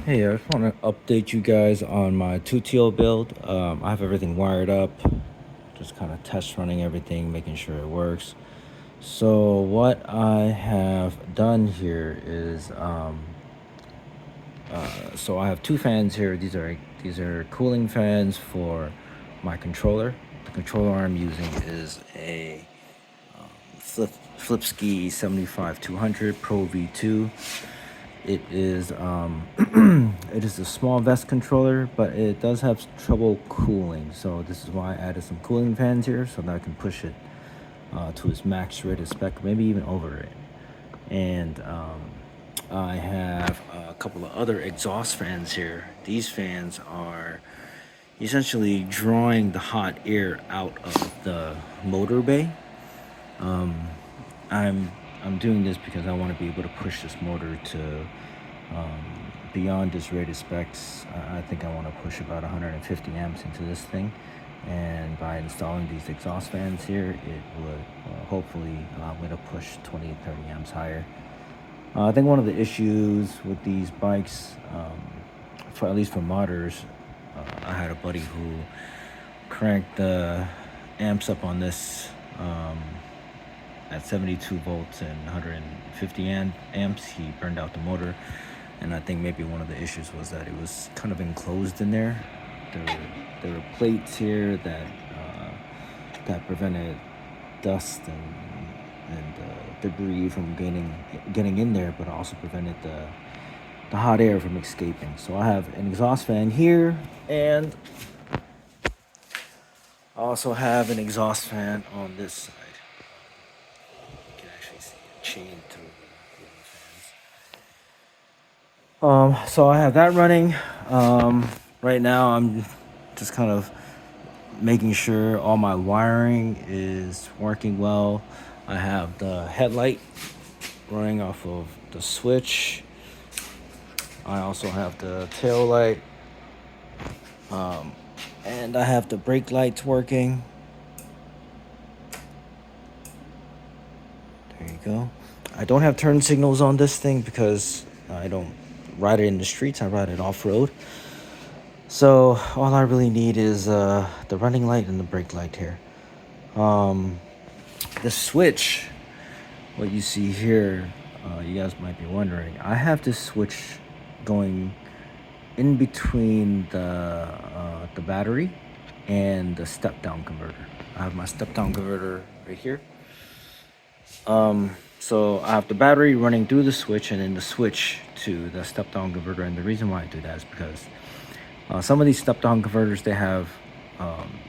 Hey, I just want to update you guys on my Tuttio build. I have everything wired up, just kind of test running everything, making sure it works. So what I have done here is, so I have two fans here. These are cooling fans for my controller. The controller I'm using is a Flipski 75-200 Pro V2. It is it is a small vest controller, but it does have trouble cooling. So this is why I added some cooling fans here, so that I can push it to its max rated spec, maybe even over it. And I have a couple of other exhaust fans here. These fans are essentially drawing the hot air out of the motor bay. I'm doing this because I want to be able to push this motor to beyond this rated specs. I think I want to push about 150 amps into this thing, and by installing these exhaust fans here, it would hopefully allow me to push 20-30 amps higher. I think one of the issues with these bikes, for at least for modders, I had a buddy who cranked the amps up on this at 72 volts and 150 amps. He burned out the motor, and I think maybe one of the issues was that it was kind of enclosed in there. There were plates here that prevented dust and debris from getting in there, but also prevented the hot air from escaping. So I have an exhaust fan here, and I also have an exhaust fan on this side. You can actually see it chained to the fans. So I have that running. Right now I'm just kind of making sure all my wiring is working well. I have the headlight running off of the switch. I also have the tail light. And I have the brake lights working. There you go. I don't have turn signals on this thing because I don't ride it in the streets. I ride it off-road. So all I really need is the running light and the brake light here. The switch, what you see here, you guys might be wondering, I have this switch going in between the battery and the step-down converter. I have my step-down converter right here. So I have the battery running through the switch and then the switch to the step-down converter. And the reason why I do that is because some of these step-down converters, they have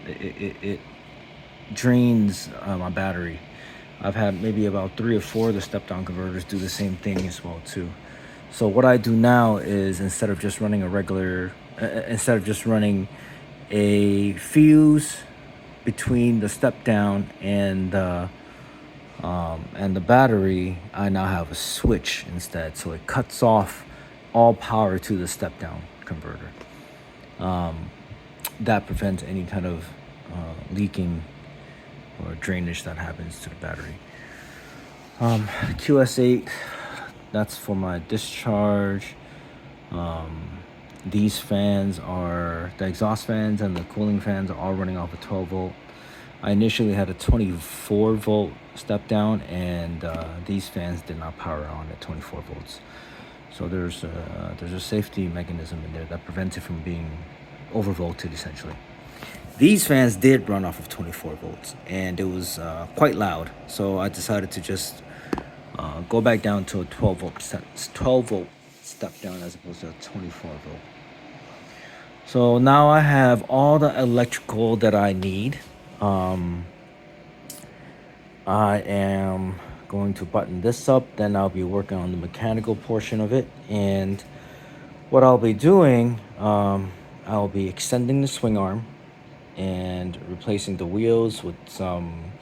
it drains my battery. I've had maybe about 3 or 4 of the step-down converters do the same thing as well too. So what I do now is instead of just running a fuse between the step-down and the battery, I now have a switch instead. So it cuts off all power to the step-down converter. That prevents any kind of leaking or drainage that happens to the battery. QS8, that's for my discharge. These fans are, the exhaust fans and the cooling fans are all running off a 12 volt. I initially had a 24 volt step down, and these fans did not power on at 24 volts. So there's a safety mechanism in there that prevents it from being overvolted essentially. These fans did run off of 24 volts, and it was quite loud. So I decided to just go back down to a 12 volt step down as opposed to a 24 volt. So now I have all the electrical that I need. I am going to button this up, then I'll be working on the mechanical portion of it. And what I'll be doing, I'll be extending the swing arm and replacing the wheels with some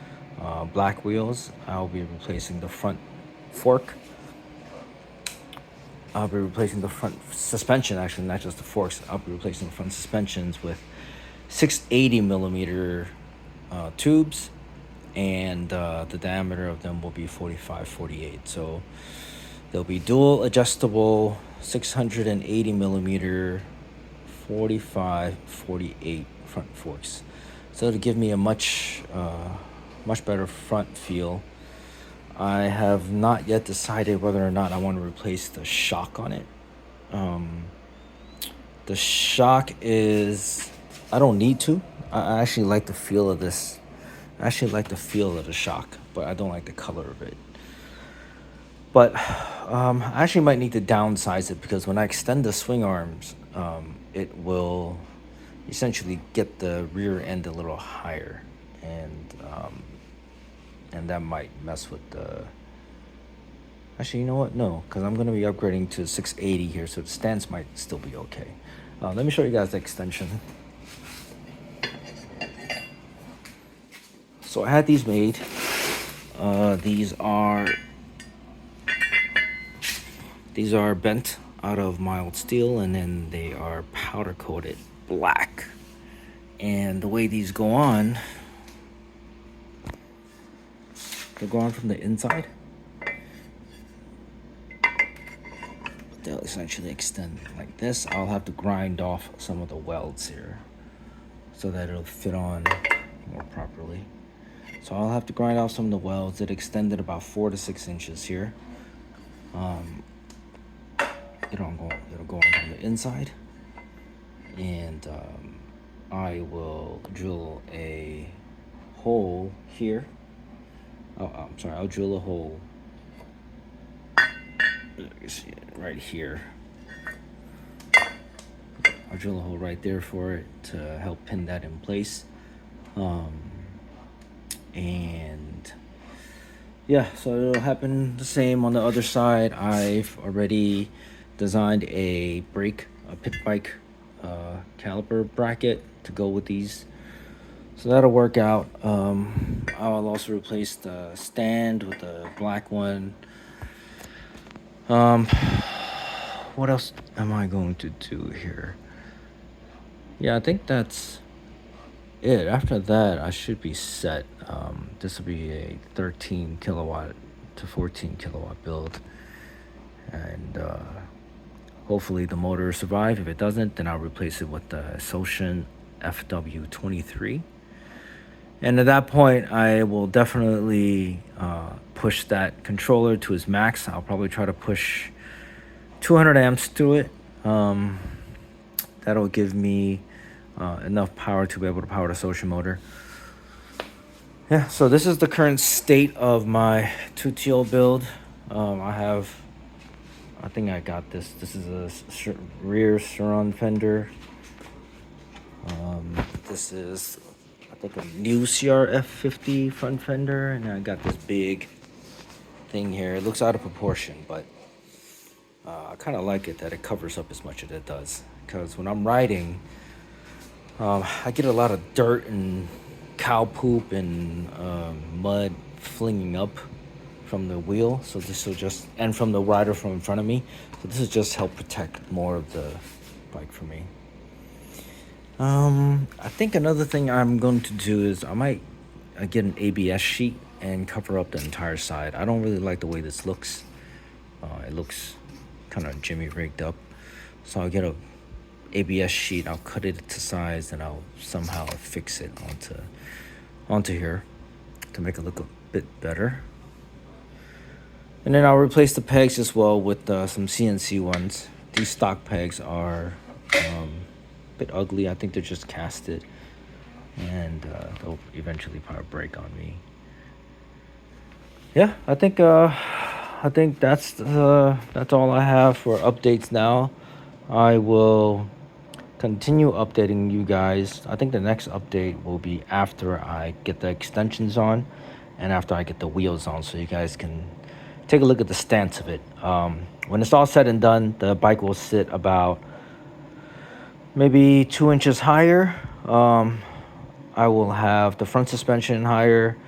black wheels. I'll be replacing the front fork. I'll be replacing the front suspension, actually, not just the forks. I'll be replacing the front suspensions with 680 millimeter tubes, and the diameter of them will be 45-48. So they'll be dual adjustable 680 millimeter 45/48 front forks, so to give me a much better front feel. I have not yet decided whether or not I want to replace the shock on it. The shock is, I don't need to. I actually like the feel of this. I actually like the feel of the shock, but I don't like the color of it. But I actually might need to downsize it, because when I extend the swing arms, it will essentially get the rear end a little higher, and that might mess with the. Actually, you know what? No, because I'm going to be upgrading to 680 here, so the stance might still be okay. Let me show you guys the extension. So I had these made. These are bent out of mild steel, and then they are powder coated black. And the way these go on, they go on from the inside. They'll essentially extend like this. I'll have to grind off some of the welds here so that it'll fit on more properly. So I'll have to grind off some of the welds. It extended about 4 to 6 inches here. It'll go on from the inside, and I will drill a hole here. I'm sorry, I'll drill a hole. You can see it right here. I'll drill a hole right there for it to help pin that in place. And yeah, so it'll happen the same on the other side. I've already designed a pit bike caliper bracket to go with these, so that'll work out. I'll also replace the stand with the black one. What else am I going to do here? Yeah, I think that's it. After that, I should be set. This will be a 13 kilowatt to 14 kilowatt build, and hopefully the motor will survive. If it doesn't, then I'll replace it with the Soshin FW23. And at that point, I will definitely push that controller to its max. I'll probably try to push 200 amps through it. That'll give me enough power to be able to power the Soshin motor. Yeah, so this is the current state of my Tuttio build. I think I got this. This is a rear surround fender. This is, I think, a new CRF50 front fender, and I got this big thing here. It looks out of proportion, but I kind of like it that it covers up as much as it does, because when I'm riding, I get a lot of dirt and cow poop and mud flinging up from the wheel, so this will just, and from the rider from in front of me, so this will just help protect more of the bike for me. I think another thing I'm going to do is I might get an ABS sheet and cover up the entire side. I don't really like the way this looks. It looks kind of jimmy rigged up, so I'll get a ABS sheet. I'll cut it to size, and I'll somehow fix it onto here to make it look a bit better. And then I'll replace the pegs as well with some CNC ones. These stock pegs are a bit ugly. I think they're just casted, and they'll eventually probably break on me. Yeah, I think that's all I have for updates now. I will continue updating you guys. I think the next update will be after I get the extensions on and after I get the wheels on, so you guys can take a look at the stance of it. When it's all said and done, the bike will sit about maybe 2 inches higher. I will have the front suspension higher.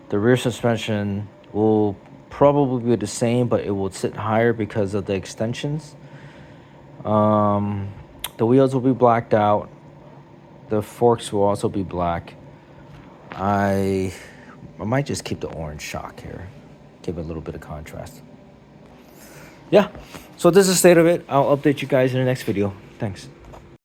The rear suspension will probably be the same, but it will sit higher because of the extensions. The wheels will be blacked out. The forks will also be black. I might just keep the orange shock here, give it a little bit of contrast. yeah, so this is the state of it. I'll update you guys in the next video. Thanks.